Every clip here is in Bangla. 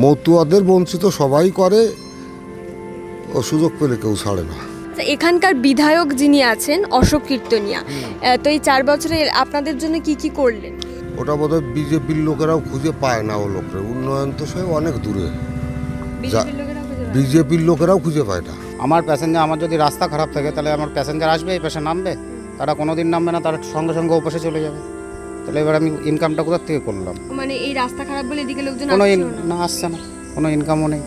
মতুয়াদের বঞ্চিত সবাই করে, ও সুযোগ পেলে কেউ ছাড়ে না। এখানকার বিধায়ক যিনি আছেন অশোক কীর্তনিয়া, তো এই 4 বছরে আপনাদের জন্য কি কি করলেন? ওটা বোধহয় বিজেপির লোকেরাও খুঁজে পায় না। ও লোকের উন্নয়ন তো সে অনেক দূরে, বিজেপির লোকেরাও খুঁজে পায় না। আমার প্যাসেঞ্জার, আমার যদি রাস্তা খারাপ থাকে তাহলে আমার প্যাসেঞ্জার আসবে, এই পাশে নামবে, তারা কোনোদিন নামবে না, তারা সঙ্গে সঙ্গে ও পাশে চলে যাবে। তাহলে এবার আমি ইনকামটা কোথা থেকে করলাম? মানে এই রাস্তা খারাপ বলে এদিকে লোকজন আসছে না, কোনো ইনকামও নেই,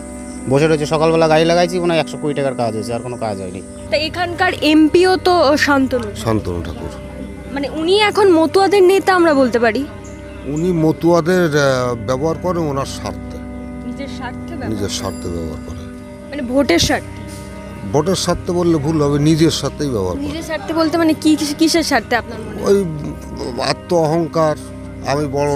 বসে রয়েছে। সকালবেলা গাড়ি লাগাইছি, কোনো 120 টাকার কাজ হয়েছে, আর কোনো কাজ হয়নি। তা এখানকার এমপিও তো শান্তনু ঠাকুর, মানে উনি এখন মতুয়াদের নেতা আমরা বলতে পারি। উনি মতুয়াদের ব্যবহার করে ওনার স্বার্থে, নিজের স্বার্থে ব্যবহার করে, মানে ভোটের স্বার্থে বললে ভুল হবে, নিজের স্বার্থেই ব্যবহার করে। নিজের স্বার্থে বলতে মানে কি, কিসের স্বার্থে আপনার মনে? ওই আত্ম অহংকার, আমি বড়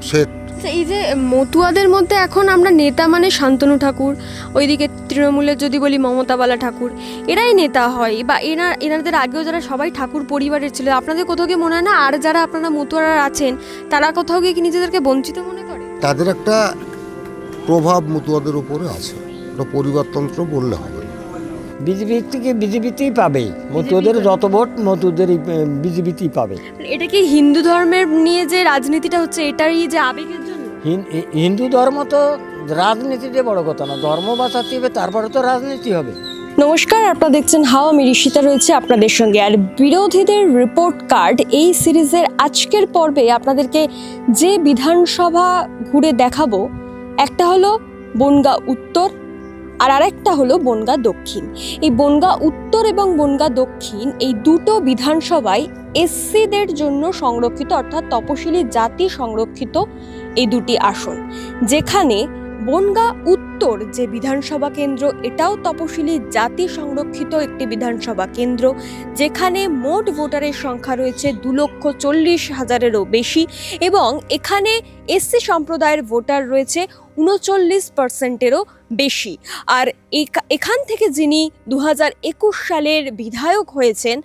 সেট। এই যে মতুয়াদের মধ্যে এখন আমরা নেতা মানে শান্তনু ঠাকুর, ওইদিকে তৃণমূলের যদি বলি মমতা বালা ঠাকুর, এরাই নেতা হয়, বা এনাদের আগেও যারা সবাই ঠাকুর পরিবারের ছিল। আপনাদের কোথাও গিয়ে মনে হয় না আর যারা আপনারা মতুয়ারা আছেন তারা কোথাও গিয়ে কি নিজেদেরকে বঞ্চিত মনে করে? তাদের একটা প্রভাব মতুয়াদের উপরে আছে, ওটা পরিবারতন্ত্র বললে হবে। বিজেপি থেকে বিজেপিতেই পাবে, মতুয়াদের যত ভোট মতুয়াদের বিজেপিতেই পাবে। এটা কি হিন্দু ধর্মের নিয়ে যে রাজনীতিটা হচ্ছে এটারই যে আবেগের জন্য? হিন্দু ধর্ম তো রাজনীতিতে বড় কথা না, ধর্ম বাঁচাতে হবে, তারপরে তো রাজনীতি হবে। নমস্কার, আপনারা দেখছেন হাও, আমি ঋষিতা রয়েছে আপনাদের সঙ্গে। আর বিরোধীদের রিপোর্ট কার্ড এই সিরিজের আজকের পর্বে আপনাদেরকে যে বিধানসভা ঘুরে দেখাবো, একটা হলো বনগাঁ উত্তর আর আরেকটা হলো বনগাঁ দক্ষিণ। এই বনগাঁ উত্তর এবং বনগাঁ দক্ষিণ এই দুটো বিধানসভায় এসসিদের জন্য সংরক্ষিত, অর্থাৎ তপশিলি জাতি সংরক্ষিত এই দুটি আসন। যেখানে বনগাঁ উত্তর যে বিধানসভা কেন্দ্র, এটাও তপশিলি জাতি সংরক্ষিত একটি বিধানসভা কেন্দ্র, যেখানে মোট ভোটারের সংখ্যা রয়েছে 2,40,000-এরও বেশি, এবং এখানে এসসি সম্প্রদায়ের ভোটার রয়েছে 39%-এরও বেশি। আর এখান থেকে যিনি 2021 সালের বিধায়ক হয়েছেন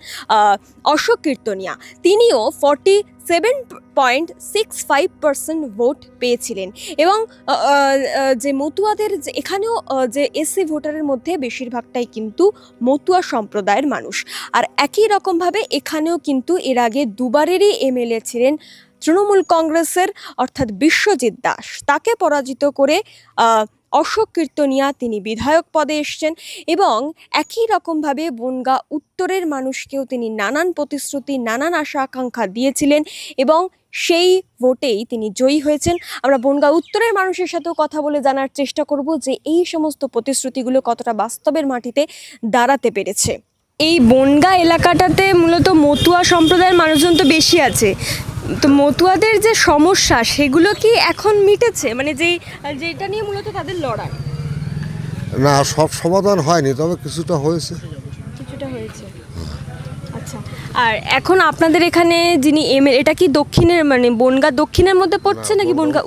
অশোক কীর্তনিয়া, তিনিও 47.65% ভোট পেয়েছিলেন। এবং যে মতুয়াদের এখানেও যে এসসি ভোটারের মধ্যে বেশিরভাগটাই কিন্তু মতুয়া সম্প্রদায়ের মানুষ। আর একই রকমভাবে এখানেও কিন্তু এর আগে দুবারেরই এমএলএ ছিলেন তৃণমূল কংগ্রেসের, অর্থাৎ বিশ্বজিৎ দাস। তাকে পরাজিত করে অশোক কীর্তনিয়া তিনি বিধায়ক পদে এসছেন, এবং একই রকমভাবে বনগাঁ উত্তরের মানুষকেও তিনি নানান প্রতিশ্রুতি, নানান আশা আকাঙ্ক্ষা দিয়েছিলেন, এবং সেই ভোটেই তিনি জয়ী হয়েছেন। আমরা বনগাঁ উত্তরের মানুষের সাথেও কথা বলে জানার চেষ্টা করব যে এই সমস্ত প্রতিশ্রুতিগুলো কতটা বাস্তবের মাটিতে দাঁড়াতে পেরেছে। এই বনগাঁ এলাকাটাতে মূলত মতুয়া সম্প্রদায়ের মানুষজন তো বেশি আছে, তো মতুয়াদের যে সমস্যা সেগুলো কি এখন মিটেছে? মানে যেটা নিয়ে মূলত তাদের লড়াই, না সব সমাধান হয়নি, তবে কিছুটা হয়েছে। আচ্ছা, আর এখন আপনাদের এখানে যিনি এমএলএ, এটা কি দক্ষিণের মানে বনগাঁ দক্ষিণের মধ্যে পড়ছে নাকি বনগাঁ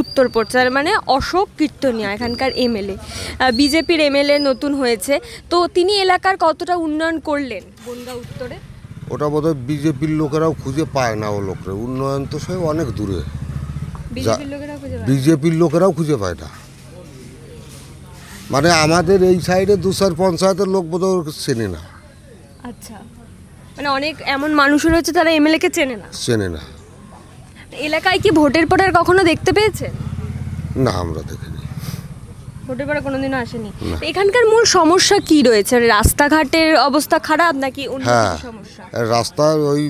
উত্তর পড়ছে? আর মানে অশোক কীর্তনিয়া এখানকার এমএলএ, বিজেপির এমএলএ নতুন হয়েছে, তো তিনি এলাকার কতটা উন্নয়ন করলেন বনগাঁ উত্তরে? ওটা বোধহয় বিজেপির লোকেরাও খুঁজে পায় না। ও লোকের উন্নয়ন তো সে অনেক দূরে, বিজেপির লোকেরাও খুঁজে পায় না। মানে আমাদের এই সাইডে 2-4 পঞ্চায়েতের লোক বোধহয় চেনে না। আচ্ছা, মানে অনেক এমন মানুষও রয়েছে তারা এমএলএ কে চেনে না। এলাকায় কি ভোটের পরে আর কখনো দেখতে পেয়েছেন? না, আমরা দেখিনি, ভোটের পরে কোনোদিনও আসেনি। এখানকার মূল সমস্যা কি রয়েছে? রাস্তাঘাটের অবস্থা খারাপ নাকি অন্য কিছু সমস্যা? রাস্তার ওই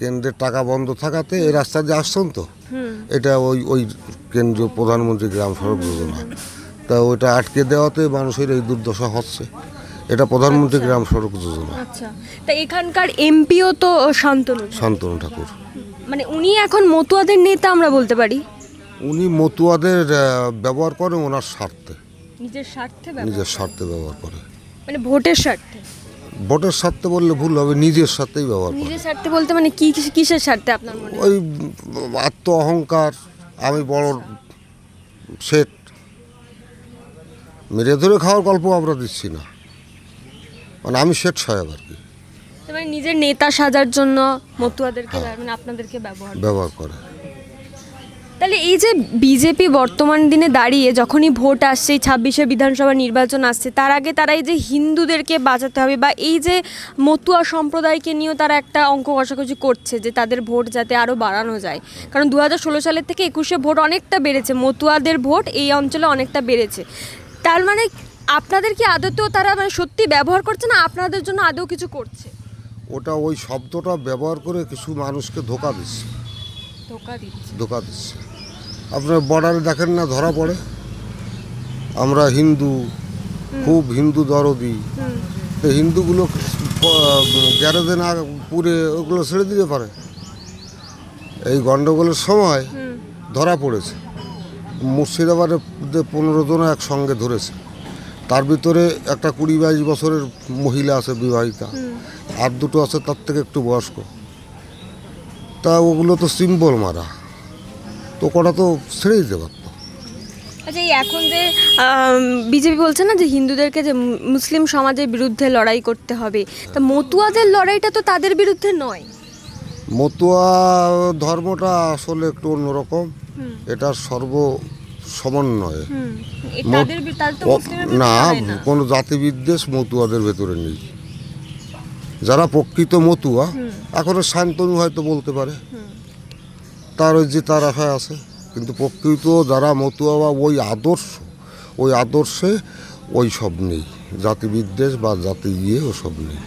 কেন্দ্রের টাকা বন্ধ থাকাতে এই রাস্তা যে আসছেন, তো এটা ওই কেন্দ্রীয় প্রধানমন্ত্রী গ্রাম সড়ক যোজনা, তা ওইটা আটকে দেওয়াতে মানুষের এই দুর্দশা হচ্ছে। এটা প্রধানমন্ত্রী গ্রাম সড়ক যোজনা। আচ্ছা, তা এখানকার এমপিও তো শান্তনু ঠাকুর, মানে উনি এখন মতুয়াদের নেতা আমরা বলতে পারি। উনি মতুয়াদের ব্যবহার করে ওনার স্বার্থে, নিজের স্বার্থে ব্যবহার করে, মানে ভোটের স্বার্থে বললে ভুল হবে, নিজের স্বার্থেই ব্যবহার করে। নিজের স্বার্থে বলতে মানে কি, কিসের স্বার্থে আপনার মনে? ওই আত্ম অহংকার, আমি বড় সেট, মেরে ধরে খাওয়ার গল্প আমরা দিচ্ছি না, মানে আমি সেট সাহেব আর কি। মানে নিজের নেতা সাজার জন্য মতুয়াদেরকে মানে আপনাদেরকে ব্যবহার করে। তাহলে এই যে বিজেপি বর্তমান দিনে দাঁড়িয়ে যখনই ভোট আসছে, 26শে বিধানসভা নির্বাচন আসছে, তার আগে তারা এই যে হিন্দুদেরকে বাঁচাতে হবে বা এই যে মতুয়া সম্প্রদায়কে নিয়েও তারা একটা অঙ্ক কষাকষি করছে যে তাদের ভোট যাতে আরও বাড়ানো যায়, কারণ 2016 সালের থেকে 21শে ভোট অনেকটা বেড়েছে, মতুয়াদের ভোট এই অঞ্চলে অনেকটা বেড়েছে। তার মানে আপনাদের কি আদতেও তারা মানে সত্যি ব্যবহার করছে না আপনাদের জন্য আদৌ কিছু করছে? ওটা ওই শব্দটা ব্যবহার করে কিছু মানুষকে ধোকা দিচ্ছে। ধোকা দিচ্ছে। আপনার বর্ডারে দেখেন না, ধরা পড়ে আমরা হিন্দু, খুব হিন্দু দরদি, তো হিন্দুগুলো গ্যারেজে না পুরে ওগুলো ছেড়ে দিতে পারে। এই গণ্ডগোলের সময় ধরা পড়েছে, মুর্শিদাবাদে 15 জন একসঙ্গে ধরেছে, তার ভিতরে একটা 20-22 বছরের মহিলা আছে বিবাহিতা, আর দুটো আছে তার থেকে একটু বয়স্ক। তা ওগুলো তো সিম্বল মারা, তো কটা তো ছেড়ে দিতে পারত। আচ্ছা, এই এখন যে বিজেপি বলছে না যে হিন্দুদেরকে যে মুসলিম সমাজের বিরুদ্ধে লড়াই করতে হবে, তা মতুয়াদের লড়াইটা তো তাদের বিরুদ্ধে নয়। মতুয়া ধর্মটা আসলে একটু অন্যরকম, এটা সমন্বয়ে না, কোনো জাতিবিদ্বেষ মতুয়াদের ভেতরে নেই। যারা প্রকৃত মতুয়া, এখনো শান্তনু হয়তো বলতে পারে তার ওই যে তার আশায় আছে, কিন্তু প্রকৃত যারা মতুয়া বা ওই আদর্শে ওই সব নেই, জাতিবিদ্বেষ বা জাতি ওসব নেই।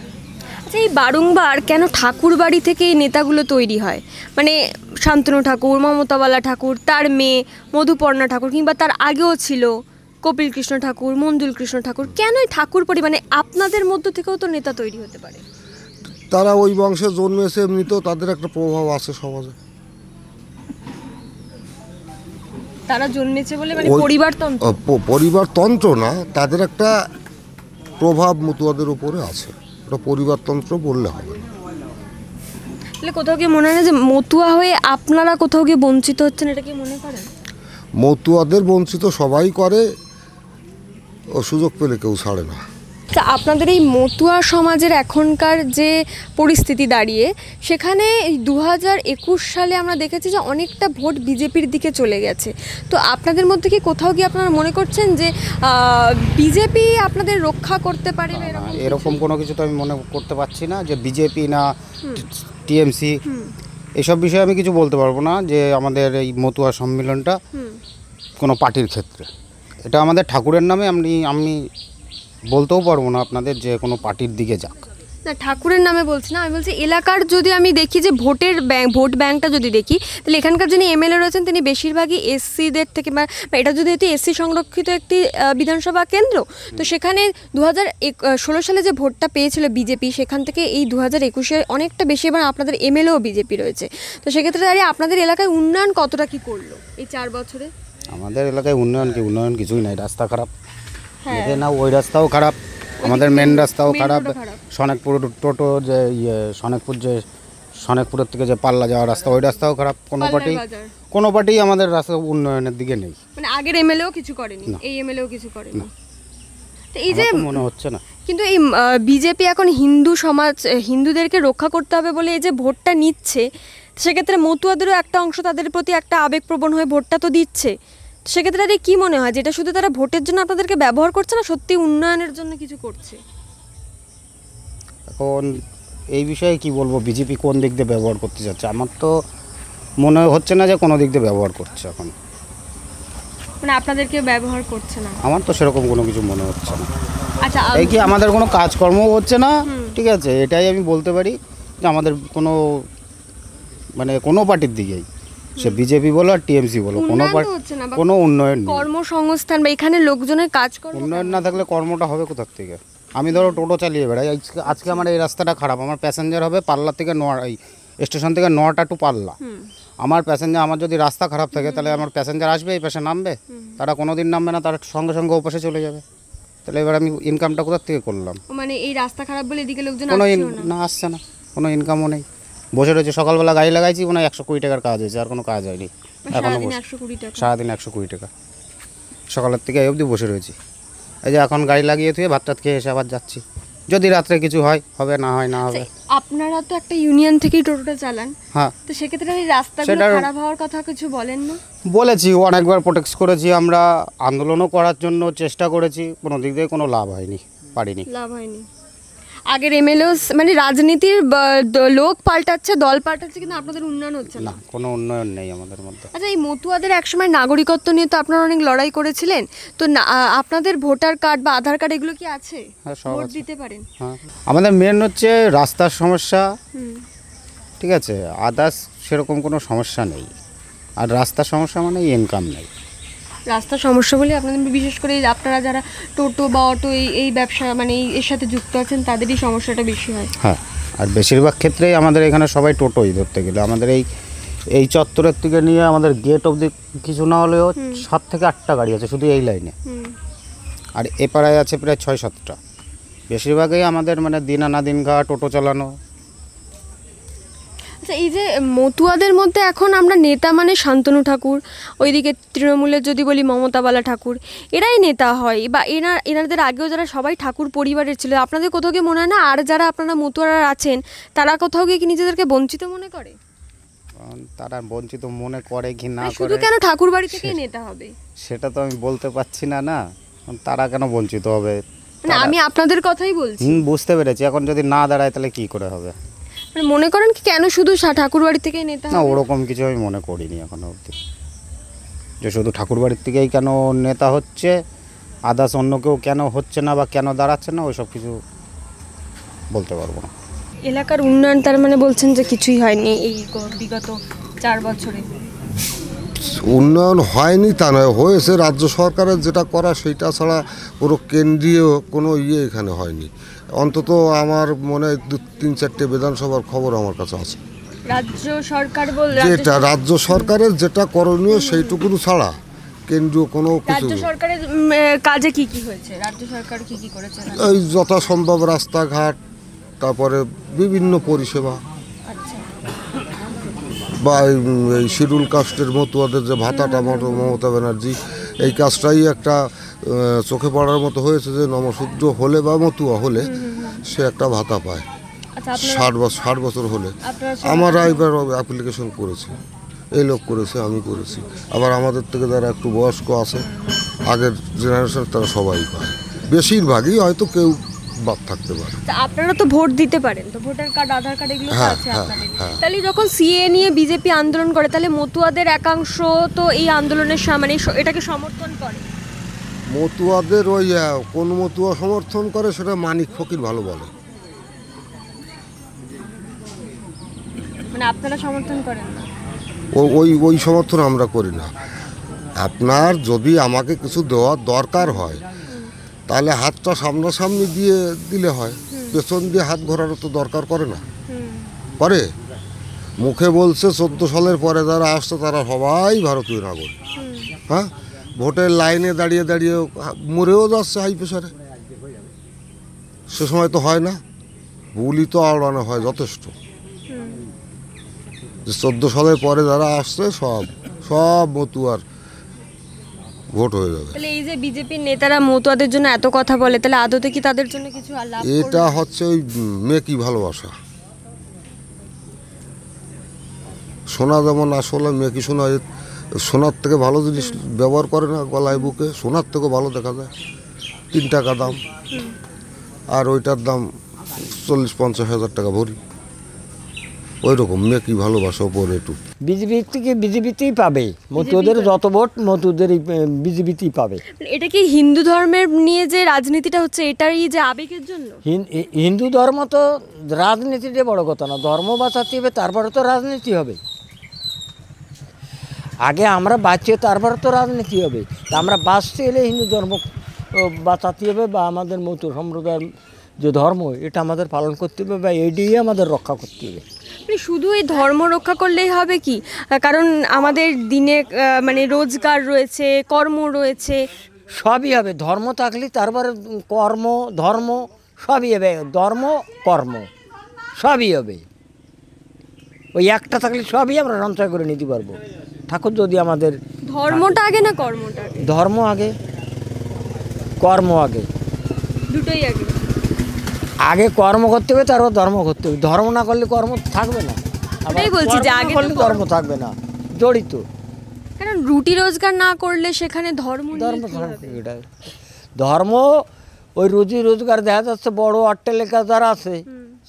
আচ্ছা, এই বারংবার কেন ঠাকুর বাড়ি থেকে এই নেতাগুলো তৈরি হয়? মানে শান্তনু ঠাকুর, মমতাবালা ঠাকুর, তার মেয়ে মধুপর্ণা ঠাকুর, কিংবা তার আগেও ছিল কপিল কৃষ্ণ ঠাকুর, মঞ্জুল কৃষ্ণ ঠাকুর, কেন এই ঠাকুর পরিবারে? আপনাদের মধ্য থেকেও তো নেতা তৈরি হতে পারে। তারা ওই বংশে জন্মেছে, এমনিতেও তাদের একটা প্রভাব আছে সমাজে। তারা জন্মেছে বলে মানে পরিবারতন্ত্র না, তাদের একটা প্রভাব মতুয়াদের উপরে আছে, ওটা পরিবারতন্ত্র বললে হবে না। তাহলে কোথাও কি মনে হয় না যে মতুয়া হয়ে আপনারা কোথাও গিয়ে বঞ্চিত হচ্ছেন, এটা কি মনে করেন? মতুয়াদের বঞ্চিত সবাই করে, ও সুযোগ পেলে কেউ ছাড়ে না। তা আপনাদের এই মতুয়া সমাজের এখনকার যে পরিস্থিতি দাঁড়িয়ে, সেখানে 2021 সালে আমরা দেখেছি যে অনেকটা ভোট বিজেপির দিকে চলে গেছে। তো আপনাদের মধ্যে কি কোথাও গিয়ে আপনারা মনে করছেন যে বিজেপি আপনাদের রক্ষা করতে পারে? এরকম কোনো কিছু তো আমি মনে করতে পারছি না যে বিজেপি না টিএমসি, এসব বিষয়ে আমি কিছু বলতে পারবো না। যে আমাদের এই মতুয়া সম্মেলনটা কোনো পার্টির ক্ষেত্রে, এটা আমাদের ঠাকুরের নামে, আমি বলতেও পারবো না আপনাদের যে কোনো পার্টির দিকে যাক। না, ঠাকুরের নামে বলছি না, আমি বলছি এলাকার যদি আমি দেখি যে ভোট ব্যাংকটা যদি দেখি, তাহলে এখানকার যিনি এমএলএ রয়েছেন তিনি বেশিরভাগই এসসিদের থেকে, বা এটা যদি এসসি সংরক্ষিত একটি বিধানসভা কেন্দ্র, তো সেখানে 2016 সালে যে ভোটটা পেয়েছিল বিজেপি, সেখান থেকে এই 2021-এ অনেকটা বেশি, এবার আপনাদের এমএলএও বিজেপি রয়েছে। তো সেক্ষেত্রে দাঁড়িয়ে আপনাদের এলাকায় উন্নয়ন কতটা কি করলো এই 4 বছরে? আমাদের এলাকায় উন্নয়ন কিছুই নাই, রাস্তা খারাপ, না ওই রাস্তাও খারাপ, আমাদের মেন রাস্তাও খারাপ, সনেকপুর টোটো যে সনেকপুরের থেকে যে পাল্লা যাওয়ার রাস্তা, ওই রাস্তাও খারাপ। কোনো পার্টি আমাদের রাস্তা উন্নয়নের দিকে নেই। মানে আগের এমএলএও কিছু করেনি, এই এমএলএও কিছু করেনি। তো এই যে মনে হচ্ছে না, কিন্তু এই বিজেপি এখন হিন্দুদেরকে রক্ষা করতে হবে বলে এই যে ভোটটা নিচ্ছে, সেক্ষেত্রে মতুয়াদেরও একটা অংশ তাদের প্রতি একটা আবেগপ্রবণ হয়ে ভোটটা তো দিচ্ছে। সেক্ষেত্রে তাদের কি মনে হয়, যেটা শুধু তারা ভোটের জন্য আপনাদেরকে ব্যবহার করছে না, সত্যি উন্নয়নের জন্য কিছু করছে? এখন এই বিষয়ে কি বলবো, বিজেপি কোন দিক দিয়ে ব্যবহার করতে যাচ্ছে? আমার তো মনে হচ্ছে না যে কোনো দিক দিয়ে ব্যবহার করছে এখন। মানে আপনাদেরকে ব্যবহার করছে না? আমার তো সেরকম কোনো কিছু মনে হচ্ছে না। আচ্ছা, এই কি আমাদের কোনো কাজকর্মও হচ্ছে না, ঠিক আছে, এটাই আমি বলতে পারি যে আমাদের কোনো পার্টির দিকেই, সে বিজেপি বলো আর টিএমসি বলো, কোনো উন্নয়ন নেই। কর্মসংস্থান বা এখানে লোকজনের কাজকর্ম, উন্নয়ন না থাকলে কর্মটা হবে কোথা থেকে? আমি ধরো টোটো চালিয়ে বেড়াই, আজকে আমার এই রাস্তাটা খারাপ, আমার প্যাসেঞ্জার হবে পাল্লা থেকে এই স্টেশন থেকে 9টা টু পাল্লা, আমার যদি রাস্তা খারাপ থাকে তাহলে আমার প্যাসেঞ্জার আসবে, এই পাশে নামবে, তারা কোনোদিন নামবে না, তারা সঙ্গে সঙ্গে ও পাশে চলে যাবে। তাহলে এবার আমি ইনকামটা কোথা থেকে করলাম? মানে এই রাস্তা খারাপ বলে এদিকে লোকজন আসছে না, কোনো ইনকামও নেই, বসে রয়েছে। সকালবেলা গাড়ি লাগাইছি, 120 টাকার কাজ হয়েছে, আর কোনো কাজ হয়নি। এখনো সারাদিন 120 টাকা, সকালের থেকে এই অবধি বসে রয়েছি। এই যে এখন গাড়ি লাগিয়ে থুয়ে ভাত টাত খেয়ে এসে আবার যাচ্ছি, যদি রাত্রে কিছু হয় হবে, না হয় না হবে। আপনারা তো একটা ইউনিয়ন থেকেই টোটোটা চালান, হ্যাঁ, তো সেক্ষেত্রে এই রাস্তাগুলো খারাপ হওয়ার কথা কিছু বলেন না? বলেছি, অনেকবার প্রোটেক্ট করেছি, আমরা আন্দোলনও করার জন্য চেষ্টা করেছি, কোনো দিক দিয়ে কোনো লাভ হয়নি, পারিনি। লাভ হয়নি। আগের এমএলএ মানে রাজনীতির লোক পাল্টাচ্ছে, দল পাল্টাচ্ছে, কিন্তু আপনাদের উন্নয়ন হচ্ছে না। না, কোনো উন্নয়ন নেই আমাদের মধ্যে। আচ্ছা, এই মতুয়াদের একসময় নাগরিকত্ব নিয়ে তো আপনারা অনেক লড়াই করেছিলেন, তো আপনাদের ভোটার কার্ড বা আধার কার্ড এগুলো কি আছে? হ্যাঁ, সব ভোট আছে। দিতে পারেন? হ্যাঁ, আমাদের মেন হচ্ছে রাস্তার সমস্যা, ঠিক আছে, আদার্স সেরকম কোনো সমস্যা নেই। আর রাস্তার সমস্যা মানে ইনকাম নেই। রাস্তার সমস্যা বলে আপনাদের বিশেষ করে এই আপনারা যারা টোটো বা অটো এই ব্যবসা মানে এর সাথে যুক্ত আছেন তাদেরই সমস্যাটা বেশি হয়। হ্যাঁ, আর বেশিরভাগ ক্ষেত্রেই আমাদের এখানে সবাই টোটোই ধরতে গেলে। আমাদের এই চত্বরের থেকে নিয়ে আমাদের গেট অবধি কিছু না হলেও 7 থেকে 8টা গাড়ি আছে শুধু এই লাইনে। আর এ পাড়ায় আছে প্রায় 6-7টা। বেশিরভাগই আমাদের মানে দিন আনা দিন খাওয়া টোটো চালানো। আচ্ছা, এই যে মতুয়াদের মধ্যে এখন আমরা নেতা মানে শান্তনু ঠাকুর, ওইদিকে তৃণমূলের যদি বলি মমতাবালা ঠাকুর, এরাই নেতা হয়, বা এনাদের আগেও যারা সবাই ঠাকুর পরিবারের ছিল, আপনাদের কোথাও কি মনে হয় না আর যারা আপনারা মতুয়ারা আছেন তারা কোথাও গিয়ে কি নিজেদেরকে বঞ্চিত মনে করে? তারা বঞ্চিত মনে করে কি না শুধু করে কেন ঠাকুর বাড়ি থেকেই নেতা হবে সেটা তো আমি বলতে পারছি না। না, তারা কেন বঞ্চিত হবে? মানে আমি আপনাদের কথাই বলছি। বুঝতে পেরেছি। এখন যদি না দাঁড়ায় তাহলে কি করে হবে? মানে মনে করেন কি কেন শুধু ঠাকুর বাড়ি থেকেই নেতা না, হবে? ওরকম কিছু আমি মনে করিনি এখনো অবধি যে শুধু ঠাকুরবাড়ির থেকেই কেন নেতা হচ্ছে, আদার্স অন্য কেউ কেন হচ্ছে না বা কেন দাঁড়াচ্ছে না, ওইসব কিছু বলতে পারবো না। এলাকার উন্নয়ন তার মানে বলছেন যে কিছুই হয়নি এই বিগত 4 বছরে? উন্নয়ন হয়নি তা নয়, হয়েছে রাজ্য সরকারের যেটা করা সেইটা ছাড়া পুরো কেন্দ্রীয় কোনো এখানে হয়নি। অন্তত আমার মনে হয় 2-3-4টে বিধানসভার খবর আমার কাছে আছে। রাজ্য সরকার যেটা রাজ্য সরকারের যেটা করণীয় সেইটুকু ছাড়া কেন্দ্রীয় কোনো কিছু রাজ্য সরকারের কাজে কি কি হয়েছে? রাজ্য সরকার কি কি করেছে? এই যথাসম্ভব রাস্তাঘাট, তারপরে বিভিন্ন পরিষেবা, আচ্ছা, বা এই শিডিউল কাস্টের মতুয়াদের যে ভাতাটা মমতা ব্যানার্জি এই কাজটাই একটা চোখে পড়ার মতো হয়েছে যে নমশূদ্র হলে বা মতুয়া হলে সে একটা ভাতা পায়। আচ্ছা, 60 বছর হলে আপনারা আমরা এবার অ্যাপ্লিকেশন করেছি, এই লোক করেছে, আমি করেছি, আবার আমাদের থেকে যারা একটু বয়স্ক আছে আগের জেনারেশন তারা সবাই পায়, বেশিরভাগই, হয়তো কেউ বাদ থাকতে পারে। আপনারা তো ভোট দিতে পারেন, তো ভোটার কার্ড আধার কার্ড এগুলো তো হ্যাঁ, আছে হ্যাঁ, আপনাদের। হ্যাঁ। তাহলে যখন সিএ নিয়ে বিজেপি আন্দোলন করে তাহলে মতুয়াদের একাংশ তো এই আন্দোলনের মানে এটাকে সমর্থন করে। মতুয়াদের ওই কোন মতুয়া সমর্থন করে সেটা মানিক ফকির ভালো বলে। মানে আপনারা সমর্থন করেন না? ওই সমর্থন আমরা করি না। আপনার যদি আমাকে কিছু দেওয়ার দরকার হয় তাহলে হাতটা সামনাসামনি দিয়ে দিলে হয়, পেছন দিয়ে হাত ঘোরারও তো দরকার করে না, করে। মুখে বলছে 14 সালের পরে যারা আসছে তারা সবাই ভারতীয় নাগরিক। হ্যাঁ, ভোটের লাইনে দাঁড়িয়ে দাঁড়িয়ে মরেও যাচ্ছে হাই প্রেশারে। সে সময় তো হয় না, বুলি তো আওড়ানো হয় যথেষ্ট। 14 সালের পরে যারা আসছে সব মতুয়ার ভোট হয়ে যাবে। তাহলে এই যে বিজেপির নেতারা মতুয়াদের জন্য এত কথা বলে, তাহলে আদতে কি তাদের জন্য কিছু লাভ? এটা হচ্ছে ওই মেকি ভালোবাসা। সোনা যেমন আসলে মেকি সোনা, সোনার থেকে ভালো জিনিস ব্যবহার করে না গলায় বুকে, সোনার থেকেও ভালো দেখা যায়। 3 টাকা দাম, আর ওইটার দাম 40-50 হাজার টাকা ভরি। ওই রকম মেকি ভালোবাসা ওপরে একটু। বিজেপির থেকে বিজেপিতেই পাবে, মতুয়াদের যত ভোট মতুয়াদের বিজেপিতেই পাবে। এটা কি হিন্দু ধর্মের নিয়ে যে রাজনীতিটা হচ্ছে এটারই যে আবেগের জন্য? হিন্দু ধর্ম তো রাজনীতিটা বড় কথা না, ধর্ম বাঁচাতে হবে, তারপরে তো রাজনীতি হবে। আগে আমরা বাঁচি, তারপরে তো রাজনীতি হবে। তা আমরা বাঁচতে এলে হিন্দু ধর্ম বাঁচাতে হবে, বা আমাদের মতো সম্প্রদায়ের যে ধর্ম এটা আমাদের পালন করতে হবে, বা এটাই আমাদের রক্ষা করতে হবে। শুধু এই ধর্ম রক্ষা করলেই হবে কি? কারণ আমাদের দিনে মানে রোজগার রয়েছে, কর্ম রয়েছে, সবই হবে। ধর্ম থাকলে তারপরে কর্ম, ধর্ম সবই হবে। ধর্ম কর্ম সবই হবে। ওই একটা থাকলে সবই আমরা সঞ্চয় করে নিতে পারবো। ঠাকুর যদি আমাদের ধর্মটা আগে না কর্মটা আগে? ধর্ম আগে, কর্ম আগে, দুটোই আগে। আগে কর্ম করতে হবে, তারপর ধর্ম করতে হবে। ধর্ম না করলে কর্ম থাকবে না, ওটাই বলছি যে আগে করলে ধর্ম থাকবে না, জড়িত। কারণ রুটি রোজগার না করলে সেখানে ধর্ম নিয়ে ধর্ম কি হবে? এটা ধর্ম ওই রুজি রোজগার দেখা যাচ্ছে বড় অট্টালিকা যারা আছে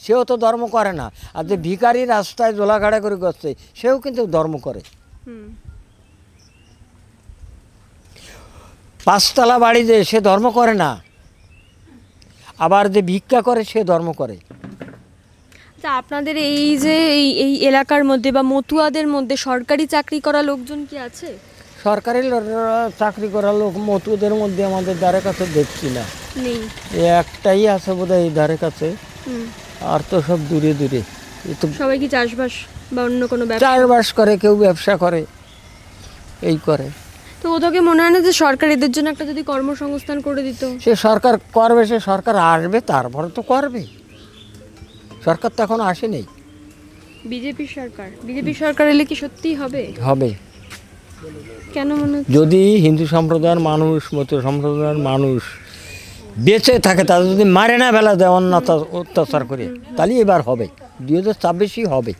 সেও তো ধর্ম করে না, আর যে ভিখারি রাস্তায় জোলাঘাড়া করে করছে সেও কিন্তু ধর্ম করে। হুম, পাঁচতলা বাড়ি যে সে ধর্ম করে না, আবার যে ভিক্ষা করে সে ধর্ম করে। তা আপনাদের এই যে এই এলাকার মধ্যে বা মতুয়াদের মধ্যে সরকারি চাকরি করা লোকজন কি আছে? সরকারি চাকরি করা লোক মতুদের মধ্যে আমাদের ধারে কাছে দেখছি না, নেই। এই একটাই আছে বোধহয় এই ধারে কাছে, হুম, আর তো সব দূরে দূরে। এই তো সবাই কি চাষবাস বা অন্য কোনো ব্যবসা? চাষবাস করে, কেউ ব্যবসা করে, এই করে। তো ওদেরকে মনে হয় না যে সরকার এদের জন্য একটা যদি কর্মসংস্থান করে দিত? সে সরকার করবে, সে সরকার আসবে তারপরে তো করবে, সরকার তো এখন আসেনি। বিজেপি সরকার এলে কি সত্যিই হবে? হবে কেন মনে হচ্ছে? যদি হিন্দু সম্প্রদায়ের মানুষ, মতো সম্প্রদায়ের মানুষ বেঁচে থাকে, তাদের যদি মারে না ফেলা দেয় অত্যাচার করে, তাহলে এবার হবে, 2026 হবে।